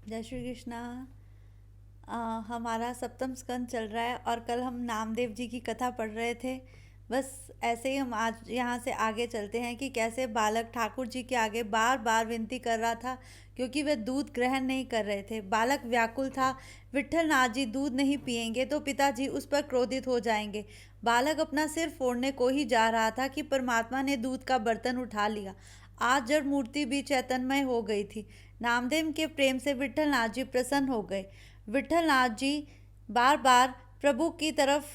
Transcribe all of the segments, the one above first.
जय श्री कृष्णा। हमारा सप्तम स्कंद चल रहा है और कल हम नामदेव जी की कथा पढ़ रहे थे। बस ऐसे ही हम आज यहाँ से आगे चलते हैं कि कैसे बालक ठाकुर जी के आगे बार बार विनती कर रहा था, क्योंकि वे दूध ग्रहण नहीं कर रहे थे। बालक व्याकुल था। विट्ठल नाथ जी दूध नहीं पिएंगे तो पिताजी उस पर क्रोधित हो जाएंगे। बालक अपना सिर फोड़ने को ही जा रहा था कि परमात्मा ने दूध का बर्तन उठा लिया। आज जड़ मूर्ति भी चैतन्यमय हो गई थी। नामदेव के प्रेम से विट्ठल नाथ जी प्रसन्न हो गए। विट्ठल नाथ जी बार बार प्रभु की तरफ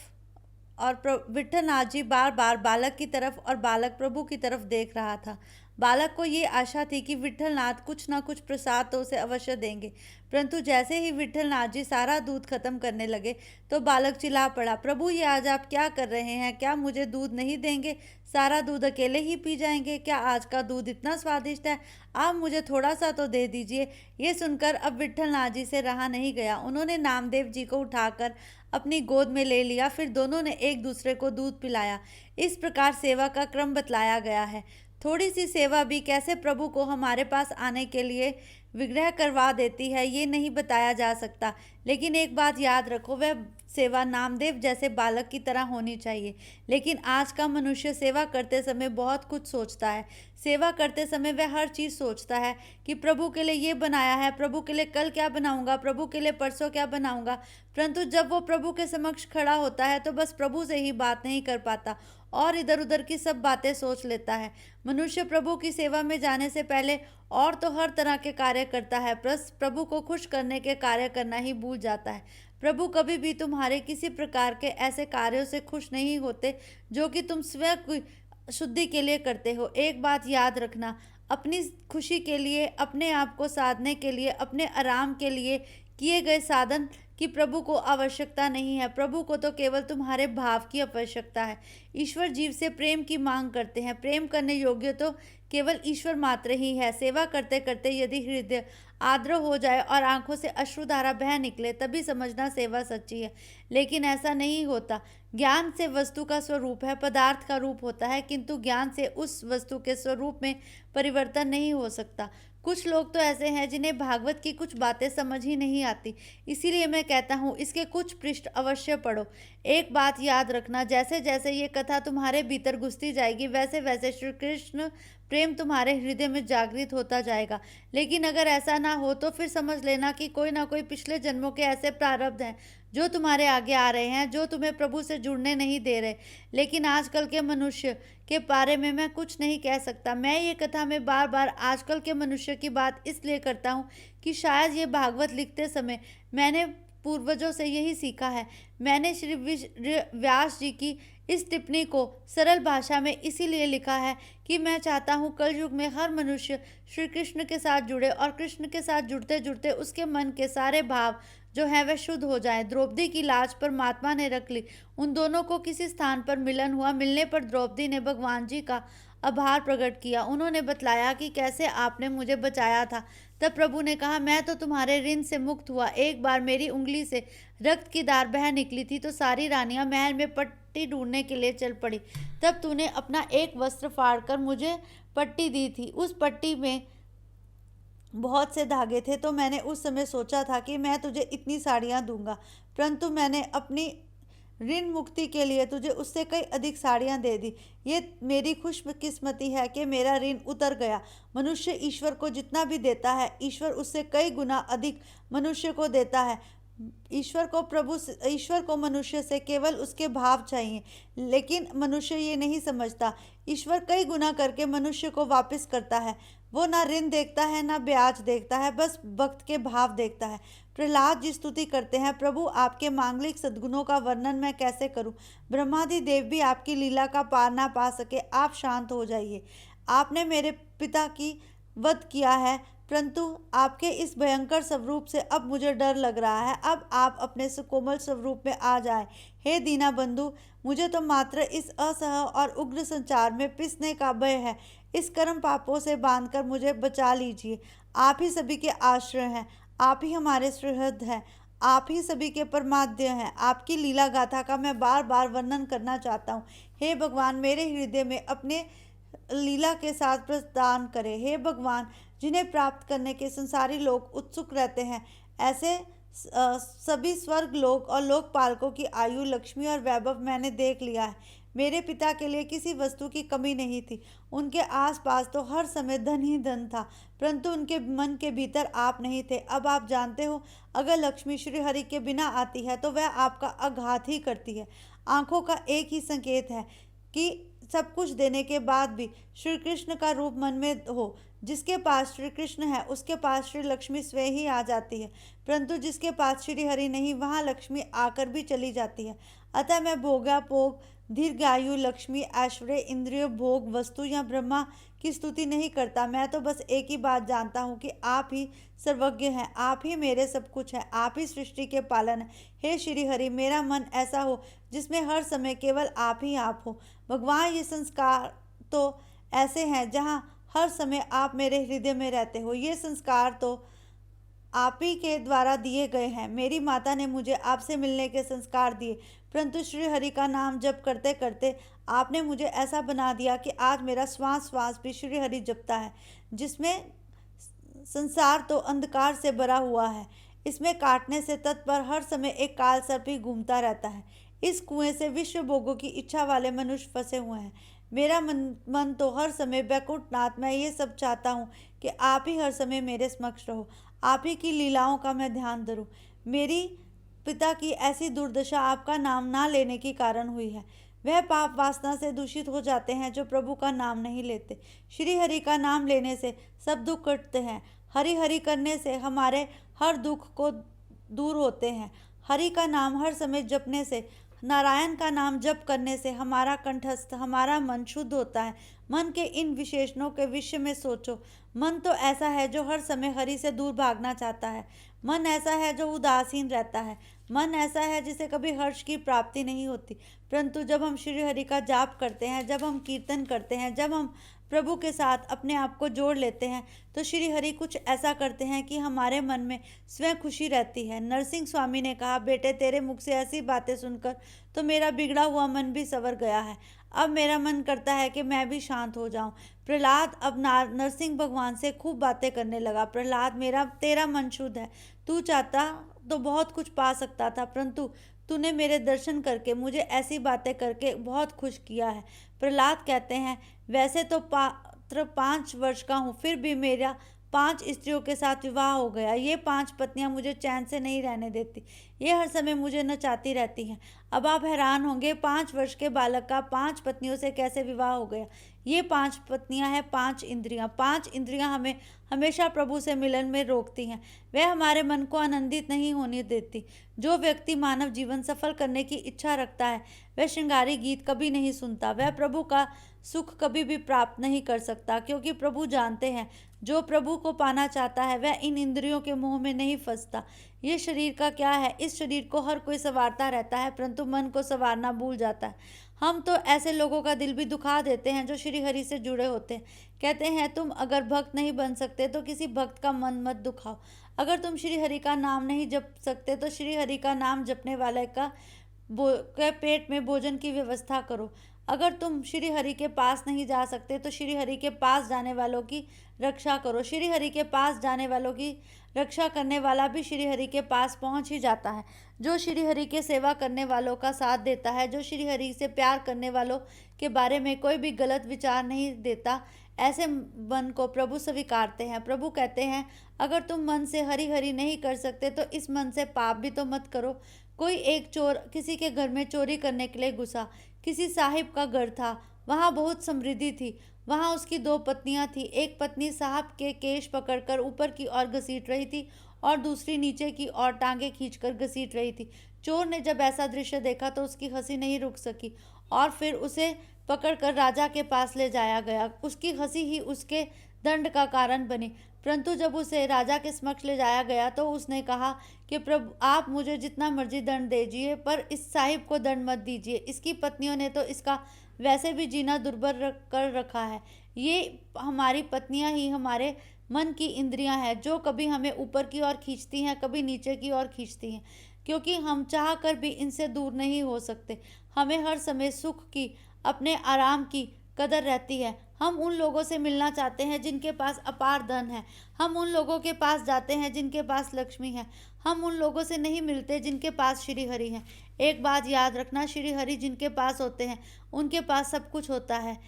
विट्ठल नाथ जी बार बार बालक की तरफ और बालक प्रभु की तरफ देख रहा था। बालक को ये आशा थी कि विट्ठल नाथ कुछ न कुछ प्रसाद तो उसे अवश्य देंगे, परंतु जैसे ही विट्ठल नाथ जी सारा दूध खत्म करने लगे तो बालक चिल्ला पड़ा, प्रभु ये आज आप क्या कर रहे हैं? क्या मुझे दूध नहीं देंगे? सारा दूध अकेले ही पी जाएंगे? क्या आज का दूध इतना स्वादिष्ट है? आप मुझे थोड़ा सा तो दे दीजिए। ये सुनकर अब विट्ठल नाथ जी से रहा नहीं गया। उन्होंने नामदेव जी को उठाकर अपनी गोद में ले लिया। फिर दोनों ने एक दूसरे को दूध पिलाया। इस प्रकार सेवा का क्रम बतलाया गया है। थोड़ी सी सेवा भी कैसे प्रभु को हमारे पास आने के लिए विग्रह करवा देती है, ये नहीं बताया जा सकता। लेकिन एक बात याद रखो, वह सेवा नामदेव जैसे बालक की तरह होनी चाहिए। लेकिन आज का मनुष्य सेवा करते समय बहुत कुछ सोचता है। सेवा करते समय वह हर चीज़ सोचता है कि प्रभु के लिए ये बनाया है, प्रभु के लिए कल क्या बनाऊंगा, प्रभु के लिए परसों क्या बनाऊंगा। परंतु जब वो प्रभु के समक्ष खड़ा होता है तो बस प्रभु से ही बात नहीं कर पाता और इधर उधर की सब बातें सोच लेता है। मनुष्य प्रभु की सेवा में जाने से पहले और तो हर तरह के कार्य करता है, बस प्रभु को खुश करने के कार्य करना ही भूल जाता है। प्रभु कभी भी तुम्हारे किसी प्रकार के ऐसे कार्यों से खुश नहीं होते जो कि तुम स्वयं की शुद्धि के लिए करते हो। एक बात याद रखना, अपनी खुशी के लिए, अपने आप को साधने के लिए, अपने आराम के लिए किए गए साधन की प्रभु को आवश्यकता नहीं है। प्रभु को तो केवल तुम्हारे भाव की आवश्यकता है। ईश्वर जीव से प्रेम की मांग करते हैं। प्रेम करने योग्य तो केवल ईश्वर मात्र ही है। सेवा करते करते यदि हृदय आर्द्र हो जाए और आंखों से अश्रुधारा बह निकले तभी समझना सेवा सच्ची है। लेकिन ऐसा नहीं होता। ज्ञान से वस्तु का स्वरूप है, पदार्थ का रूप होता है, किंतु ज्ञान से उस वस्तु के स्वरूप में परिवर्तन नहीं हो सकता। कुछ लोग तो ऐसे हैं जिन्हें भागवत की कुछ बातें समझ ही नहीं आती। इसीलिए मैं कहता हूँ इसके कुछ पृष्ठ अवश्य पढ़ो। एक बात याद रखना, जैसे जैसे ये कथा तुम्हारे भीतर घुसती जाएगी वैसे वैसे श्री कृष्ण प्रेम तुम्हारे हृदय में जागृत होता जाएगा। लेकिन अगर ऐसा ना हो तो फिर समझ लेना कि कोई ना कोई पिछले जन्मों के ऐसे प्रारब्ध हैं जो तुम्हारे आगे आ रहे हैं, जो तुम्हें प्रभु से जुड़ने नहीं दे रहे। लेकिन आजकल के मनुष्य के बारे में मैं कुछ नहीं कह सकता। मैं ये कथा में बार बार आजकल के मनुष्य की बात इसलिए करता हूँ कि शायद ये भागवत लिखते समय मैंने पूर्वजों से यही सीखा है। मैंने श्री व्यास जी की इस टिप्पणी को सरल भाषा में इसीलिए लिखा है कि मैं चाहता हूँ कलयुग में हर मनुष्य श्री कृष्ण के साथ जुड़े और कृष्ण के साथ जुड़ते जुड़ते उसके मन के सारे भाव जो है वह शुद्ध हो जाए। द्रौपदी की लाज परमात्मा ने रख ली। उन दोनों को किसी स्थान पर मिलन हुआ। मिलने पर द्रौपदी ने भगवान जी का आभार प्रकट किया। उन्होंने बतलाया कि कैसे आपने मुझे बचाया था। तब प्रभु ने कहा, मैं तो तुम्हारे ऋण से मुक्त हुआ। एक बार मेरी उंगली से रक्त की धार बह निकली थी तो सारी रानियां महल में पट्टी ढूंढने के लिए चल पड़ी। तब तूने अपना एक वस्त्र फाड़कर मुझे पट्टी दी थी। उस पट्टी में बहुत से धागे थे, तो मैंने उस समय सोचा था कि मैं तुझे इतनी साड़ियाँ दूंगा, परंतु मैंने अपनी ऋण मुक्ति के लिए तुझे उससे कई अधिक साड़ियाँ दे दी। ये मेरी खुशकिस्मती है कि मेरा ऋण उतर गया। मनुष्य ईश्वर को जितना भी देता है, ईश्वर उससे कई गुना अधिक मनुष्य को देता है। ईश्वर को मनुष्य से केवल उसके भाव चाहिए, लेकिन मनुष्य ये नहीं समझता। ईश्वर कई गुना करके मनुष्य को वापस करता है। वो ना ऋण देखता है ना ब्याज देखता है, बस भक्त के भाव देखता है। प्रहलाद जी स्तुति करते हैं, प्रभु आपके मांगलिक सद्गुणों का वर्णन मैं कैसे करूं? ब्रह्मादि देव भी आपकी लीला का पार ना पा सके। आप शांत हो जाइए। आपने मेरे पिता की वध किया है, परंतु आपके इस भयंकर स्वरूप से अब मुझे डर लग रहा है। अब आप अपने सुकोमल स्वरूप में आ जाए। हे दीना बंधु, मुझे तो मात्र इस असह और उग्र संचार में पिसने का भय है। इस कर्म पापों से बांधकर मुझे बचा लीजिए। आप ही सभी के आश्रय हैं, आप ही हमारे सुहृद हैं, आप ही सभी के परमाद्य हैं। आपकी लीला गाथा का मैं बार बार वर्णन करना चाहता हूँ। हे भगवान, मेरे हृदय में अपने लीला के साथ प्रदान करें। हे भगवान, जिन्हें प्राप्त करने के संसारी लोग उत्सुक रहते हैं। ऐसे सभी स्वर्ग लोक और लोकपालकों की आयु, लक्ष्मी और वैभव मैंने देख लिया है। मेरे पिता के लिए किसी वस्तु की कमी नहीं थी। उनके आसपास तो हर समय धन ही धन था, परंतु उनके मन के भीतर आप नहीं थे। अब आप जानते हो, अगर लक्ष्मी श्री हरि के बिना आती है तो वह आपका आघात ही करती है। आंखों का एक ही संकेत है कि सब कुछ देने के बाद भी श्री कृष्ण का रूप मन में हो। जिसके पास श्री कृष्ण है उसके पास श्री लक्ष्मी स्वयं ही आ जाती है, परंतु जिसके पास श्री हरि नहीं, वहाँ लक्ष्मी आकर भी चली जाती है। अतः मैं भोगा भोग, दीर्घायु, लक्ष्मी, ऐश्वर्य, इंद्रिय भोग, वस्तु या ब्रह्मा की स्तुति नहीं करता। मैं तो बस एक ही बात जानता हूँ कि आप ही सर्वज्ञ हैं, आप ही मेरे सब कुछ हैं, आप ही सृष्टि के पालन हैं। हे श्री हरि, मेरा मन ऐसा हो जिसमें हर समय केवल आप ही आप हो। भगवान, ये संस्कार तो ऐसे हैं जहाँ हर समय आप मेरे हृदय में रहते हो। ये संस्कार तो आप ही के द्वारा दिए गए हैं। मेरी माता ने मुझे आपसे मिलने के संस्कार दिए, परंतु श्री हरि का नाम जप करते करते आपने मुझे ऐसा बना दिया कि आज मेरा श्वास श्वास भी श्री हरि जपता है। जिसमें संसार तो अंधकार से भरा हुआ है, इसमें काटने से तत्पर हर समय एक काल सर्प ही घूमता रहता है। इस कुएं से विश्व भोगों की इच्छा वाले मनुष्य फंसे हुए हैं। मेरा मन तो हर समय बैकुंठनाथ, मैं ये सब चाहता हूँ कि आप ही हर समय मेरे समक्ष रहो, आप ही की लीलाओं का मैं ध्यान धरूं। मेरी पिता की ऐसी दुर्दशा आपका नाम ना लेने के कारण हुई है। वह पाप वासना से दूषित हो जाते हैं जो प्रभु का नाम नहीं लेते। श्री हरि का नाम लेने से सब दुख कटते हैं। हरि हरि करने से हमारे हर दुख को दूर होते हैं। हरि का नाम हर समय जपने से, नारायण का नाम जप करने से हमारा कंठस्थ, हमारा मन शुद्ध होता है। मन के इन विशेषणों के विषय में सोचो। मन तो ऐसा है जो हर समय हरि से दूर भागना चाहता है। मन ऐसा है जो उदासीन रहता है। मन ऐसा है जिसे कभी हर्ष की प्राप्ति नहीं होती। परंतु जब हम श्री हरि का जाप करते हैं, जब हम कीर्तन करते हैं, जब हम प्रभु के साथ अपने आप को जोड़ लेते हैं, तो श्री हरि कुछ ऐसा करते हैं कि हमारे मन में स्वयं खुशी रहती है। नरसिंह स्वामी ने कहा, बेटे, तेरे मुख से ऐसी बातें सुनकर तो मेरा बिगड़ा हुआ मन भी संवर गया है। अब मेरा मन करता है कि मैं भी शांत हो जाऊं। प्रहलाद अब नरसिंह भगवान से खूब बातें करने लगा। प्रहलाद, मेरा तेरा मन शुद्ध है, तू चाहता तो बहुत कुछ पा सकता था, परंतु तूने मेरे दर्शन करके, मुझे ऐसी बातें करके बहुत खुश किया है। प्रहलाद कहते हैं, वैसे तो पात्र 5 वर्ष का हूँ, फिर भी मेरा 5 स्त्रियों के साथ विवाह हो गया। ये 5 पत्नियां मुझे चैन से नहीं रहने देती, ये हर समय मुझे नचाती रहती हैं। अब आप हैरान होंगे, 5 वर्ष के बालक का 5 पत्नियों से कैसे विवाह हो गया। ये 5 पत्नियां हैं 5 इंद्रियां। 5 इंद्रियां हमें हमेशा प्रभु से मिलन में रोकती हैं, वह हमारे मन को आनंदित नहीं होने देती। जो व्यक्ति मानव जीवन सफल करने की इच्छा रखता है, वह श्रृंगारी गीत कभी नहीं सुनता, वह प्रभु का सुख कभी भी प्राप्त नहीं कर सकता, क्योंकि प्रभु जानते हैं, जो प्रभु को पाना चाहता है वह इन इंद्रियों के मोह में नहीं फंसता। ये शरीर का क्या है, इस शरीर को हर कोई संवारता रहता है, परंतु मन को संवारना भूल जाता है। हम तो ऐसे लोगों का दिल भी दुखा देते हैं जो श्री हरि से जुड़े होते हैं। कहते हैं, तुम अगर भक्त नहीं बन सकते तो किसी भक्त का मन मत दुखाओ। अगर तुम श्री हरि का नाम नहीं जप सकते तो श्री हरि का नाम जपने वाले के पेट में भोजन की व्यवस्था करो। अगर तुम श्री हरि के पास नहीं जा सकते तो श्री हरि के पास जाने वालों की रक्षा करो। श्री हरि के पास जाने वालों की रक्षा करने वाला भी श्री हरि के पास पहुंच ही जाता है। जो श्री हरि के सेवा करने वालों का साथ देता है, जो श्री हरि से प्यार करने वालों के बारे में कोई भी गलत विचार नहीं देता, ऐसे मन को प्रभु स्वीकारते हैं। प्रभु कहते हैं, अगर तुम मन से हरि हरि नहीं कर सकते तो इस मन से पाप भी तो मत करो। कोई एक चोर किसी के घर में चोरी करने के लिए घुसा। किसी साहिब का घर था, वहाँ बहुत समृद्धि थी। वहाँ उसकी 2 पत्नियां थी। एक पत्नी साहब के केश पकड़कर ऊपर की ओर घसीट रही थी और दूसरी नीचे की ओर टांगे खींचकर घसीट रही थी। चोर ने जब ऐसा दृश्य देखा तो उसकी हंसी नहीं रुक सकी और फिर उसे पकड़कर राजा के पास ले जाया गया। उसकी हंसी ही उसके दंड का कारण बनी। परंतु जब उसे राजा के समक्ष ले जाया गया तो उसने कहा कि प्रभु, आप मुझे जितना मर्जी दंड दीजिए, पर इस साहिब को दंड मत दीजिए। इसकी पत्नियों ने तो इसका वैसे भी जीना दुर्भर कर रखा है। ये हमारी पत्नियां ही हमारे मन की इंद्रियां हैं, जो कभी हमें ऊपर की ओर खींचती हैं, कभी नीचे की ओर खींचती हैं, क्योंकि हम चाह कर भी इनसे दूर नहीं हो सकते। हमें हर समय सुख की, अपने आराम की कदर रहती है। हम उन लोगों से मिलना चाहते हैं जिनके पास अपार धन है। हम उन लोगों के पास जाते हैं जिनके पास लक्ष्मी है। हम उन लोगों से नहीं मिलते जिनके पास श्री हरि है। एक बात याद रखना, श्री हरि जिनके पास होते हैं उनके पास सब कुछ होता है।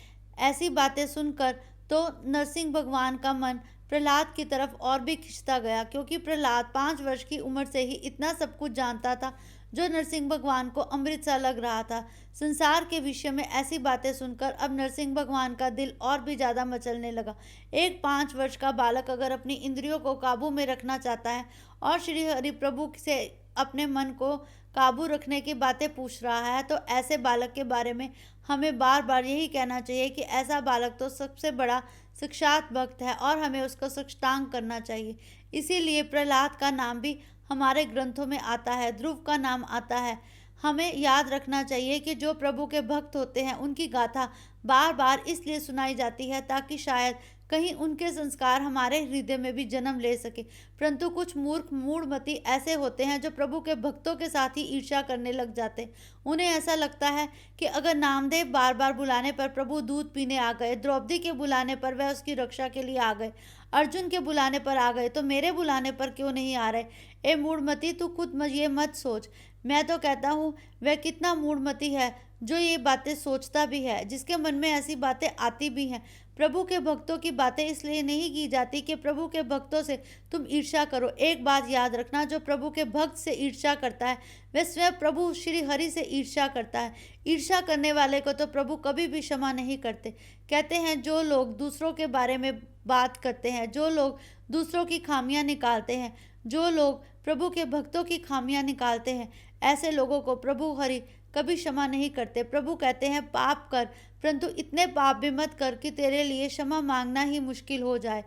ऐसी बातें सुनकर तो नरसिंह भगवान का मन प्रहलाद की तरफ और भी खिंचता गया, क्योंकि प्रहलाद 5 वर्ष की उम्र से ही इतना सब कुछ जानता था जो नरसिंह भगवान को अमृत सा लग रहा था। संसार के विषय में ऐसी बातें सुनकर अब नरसिंह भगवान का दिल और भी ज़्यादा मचलने लगा। एक 5 वर्ष का बालक अगर अपनी इंद्रियों को काबू में रखना चाहता है और श्री हरि प्रभु से अपने मन को काबू रखने की बातें पूछ रहा है, तो ऐसे बालक के बारे में हमें बार बार यही कहना चाहिए कि ऐसा बालक तो सबसे बड़ा साक्षात भक्त है और हमें उसको साष्टांग करना चाहिए। इसीलिए प्रहलाद का नाम भी हमारे ग्रंथों में आता है, ध्रुव का नाम आता है। हमें याद रखना चाहिए कि जो प्रभु के भक्त होते हैं उनकी गाथा बार बार इसलिए सुनाई जाती है ताकि शायद कहीं उनके संस्कार हमारे हृदय में भी जन्म ले सके। परंतु कुछ मूर्ख मूढ़मती ऐसे होते हैं जो प्रभु के भक्तों के साथ ही ईर्ष्या करने लग जाते हैं। उन्हें ऐसा लगता है कि अगर नामदेव बार बार बुलाने पर प्रभु दूध पीने आ गए, द्रौपदी के बुलाने पर वह उसकी रक्षा के लिए आ गए, अर्जुन के बुलाने पर आ गए, तो मेरे बुलाने पर क्यों नहीं आ रहे। ए मूढ़मती, तू खुद ये मत सोच। मैं तो कहता हूँ वह कितना मूढ़मती है जो ये बातें सोचता भी है, जिसके मन में ऐसी बातें आती भी हैं। प्रभु के भक्तों की बातें इसलिए नहीं की जाती कि प्रभु के भक्तों से तुम ईर्ष्या करो। एक बात याद रखना, जो प्रभु के भक्त से ईर्ष्या करता है वह स्वयं प्रभु श्री हरि से ईर्ष्या करता है। ईर्ष्या करने वाले को तो प्रभु कभी भी क्षमा नहीं करते। कहते हैं जो लोग दूसरों के बारे में बात करते हैं, जो लोग दूसरों की खामियां निकालते हैं, जो लोग प्रभु के भक्तों की खामियां निकालते हैं, ऐसे लोगों को प्रभु हरि कभी क्षमा नहीं करते। प्रभु कहते हैं पाप कर, परंतु इतने पाप भी मत कर कि तेरे लिए क्षमा मांगना ही मुश्किल हो जाए।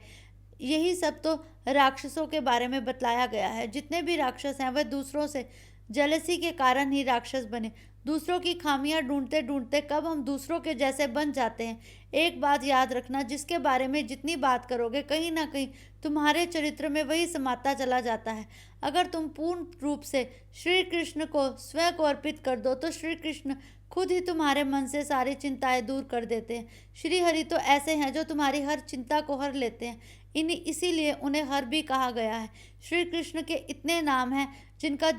यही सब तो राक्षसों के बारे में बतलाया गया है। जितने भी राक्षस हैं वह दूसरों से जेलसी के कारण ही राक्षस बने। दूसरों की खामियां ढूंढते ढूंढते कब हम दूसरों के जैसे बन जाते हैं। एक बात याद रखना, जिसके बारे में जितनी बात करोगे कहीं ना कहीं तुम्हारे चरित्र में वही समाता चला जाता है। अगर तुम पूर्ण रूप से श्री कृष्ण को स्वयं को अर्पित कर दो तो श्री कृष्ण खुद ही तुम्हारे मन से सारी चिंताएं दूर कर देते हैं। श्री हरि तो ऐसे हैं जो तुम्हारी हर चिंता को हर लेते हैं। इसीलिए उन्हें हर भी कहा गया है। श्री कृष्ण के इतने नाम हैं जिनका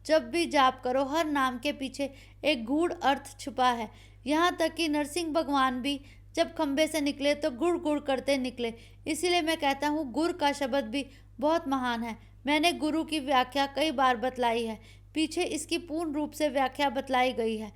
जब भी जाप करो, हर नाम के पीछे एक गूढ़ अर्थ छुपा है। यहाँ तक कि नरसिंह भगवान भी जब खंबे से निकले तो गुड़ गुड़ करते निकले। इसीलिए मैं कहता हूँ गुर का शब्द भी बहुत महान है। मैंने गुरु की व्याख्या कई बार बतलाई है, पीछे इसकी पूर्ण रूप से व्याख्या बतलाई गई है।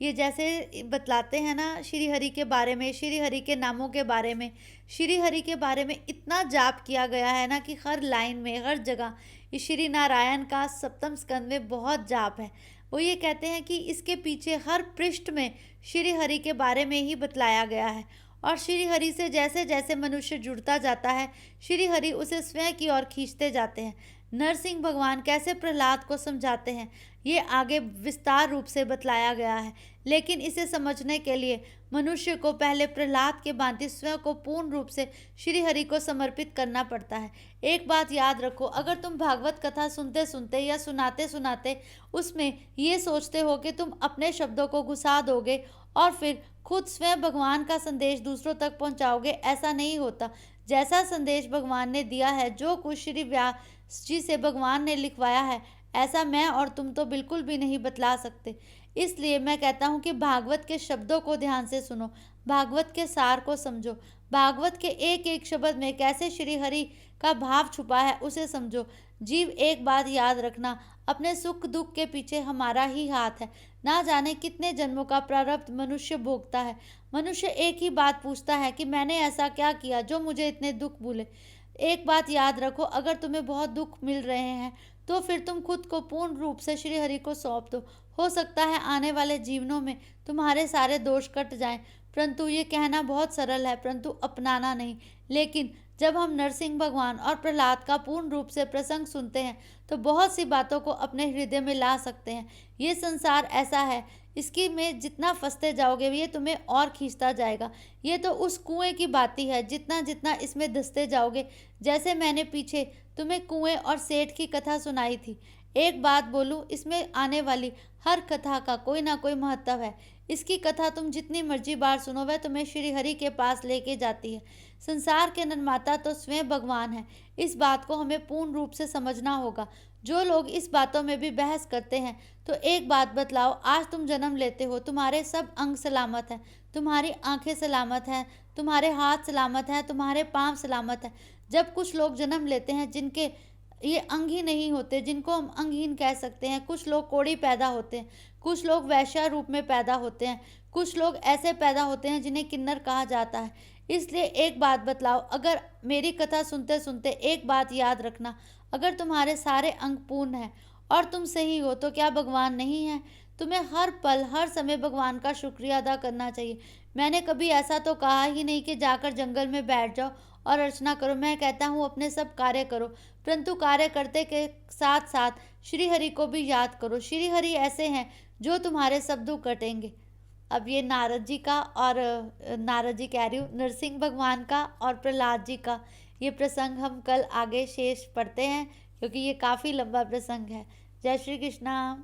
ये जैसे बतलाते हैं ना श्री हरि के बारे में, श्री हरि के नामों के बारे में, श्री हरि के बारे में इतना जाप किया गया है ना कि हर लाइन में, हर जगह ये श्री नारायण का सप्तम स्कंद में बहुत जाप है। वो ये कहते हैं कि इसके पीछे हर पृष्ठ में श्री हरि के बारे में ही बतलाया गया है। और श्री हरि से जैसे जैसे मनुष्य जुड़ता जाता है, श्री हरि उसे स्वयं की ओर खींचते जाते हैं। नरसिंह भगवान कैसे प्रहलाद को समझाते हैं ये आगे विस्तार रूप से बतलाया गया है, लेकिन इसे समझने के लिए मनुष्य को पहले प्रहलाद के भांति स्वयं को पूर्ण रूप से श्री हरि को समर्पित करना पड़ता है। एक बात याद रखो, अगर तुम भागवत कथा सुनते सुनते या सुनाते सुनाते उसमें ये सोचते हो कि तुम अपने शब्दों को घुसा दोगे और फिर खुद स्वयं भगवान का संदेश दूसरों तक पहुंचाओगे, ऐसा नहीं होता। जैसा संदेश भगवान ने दिया है, जो कुछ श्री व्यास जी से भगवान ने लिखवाया है, ऐसा मैं और तुम तो बिल्कुल भी नहीं बतला सकते। इसलिए मैं कहता हूँ कि भागवत के शब्दों को ध्यान से सुनो, भागवत के सार को समझो, भागवत के एक एक शब्द में कैसे श्री हरि का भाव छुपा है उसे समझो। जीव, एक बात याद रखना, अपने सुख दुख के पीछे हमारा ही हाथ है। ना जाने कितने जन्मों का प्रारब्ध मनुष्य भोगता है। मनुष्य एक ही बात पूछता है कि मैंने ऐसा क्या किया जो मुझे इतने दुख भूले। एक बात याद रखो, अगर तुम्हें बहुत दुख मिल रहे हैं तो फिर तुम खुद को पूर्ण रूप से श्री हरि को सौंप दो। हो सकता है आने वाले जीवनों में तुम्हारे सारे दोष कट जाएं। परंतु ये कहना बहुत सरल है, परंतु अपनाना नहीं। लेकिन जब हम नरसिंह भगवान और प्रहलाद का पूर्ण रूप से प्रसंग सुनते हैं तो बहुत सी बातों को अपने हृदय में ला सकते हैं। ये संसार ऐसा है, इसकी में जितना फंसते जाओगे ये तुम्हें और खींचता जाएगा। ये तो उस कुएं की बाती है, जितना जितना इसमें धंसते जाओगे, जैसे मैंने पीछे तुम्हें कुएं और सेठ की कथा सुनाई थी। एक बात बोलूं, इसमें आने वाली हर कथा का कोई ना कोई महत्व है। इसकी कथा तुम जितनी मर्जी बार सुनो, वह तुम्हें श्री हरि के पास लेके जाती है। संसार के निर्माता तो स्वयं भगवान है। इस बात को हमें पूर्ण रूप से समझना होगा। जो लोग इस बातों में भी बहस करते हैं, तो एक बात बतलाओ, आज तुम जन्म लेते हो, तुम्हारे सब अंग सलामत हैं, तुम्हारी आंखें सलामत हैं, तुम्हारे हाथ सलामत हैं, तुम्हारे पांव सलामत हैं। जब कुछ लोग जन्म लेते हैं जिनके ये अंग ही नहीं होते, जिनको हम अंगहीन कह सकते हैं, कुछ लोग कोढ़ी पैदा होते हैं, कुछ लोग वैश्या रूप में पैदा होते हैं, कुछ लोग ऐसे पैदा होते हैं जिन्हें किन्नर कहा जाता है। इसलिए एक बात बतलाओ, अगर मेरी कथा सुनते सुनते एक बात याद रखना, अगर तुम्हारे सारे अंग पूर्ण हैं और तुम सही हो, तो क्या भगवान नहीं है? तुम्हें हर पल हर समय भगवान का शुक्रिया अदा करना चाहिए। मैंने कभी ऐसा तो कहा ही नहीं कि जाकर जंगल में बैठ जाओ और अर्चना करो। मैं कहता हूँ अपने सब कार्य करो, परंतु कार्य करते के साथ साथ श्री हरि को भी याद करो। श्री हरि ऐसे हैं जो तुम्हारे सब दुख कटेंगे। अब ये नारद जी का और नारद जी कह रही हूँ, नरसिंह भगवान का और प्रहलाद जी का ये प्रसंग हम कल आगे शेष पढ़ते हैं, क्योंकि ये काफ़ी लंबा प्रसंग है। जय श्री कृष्णा।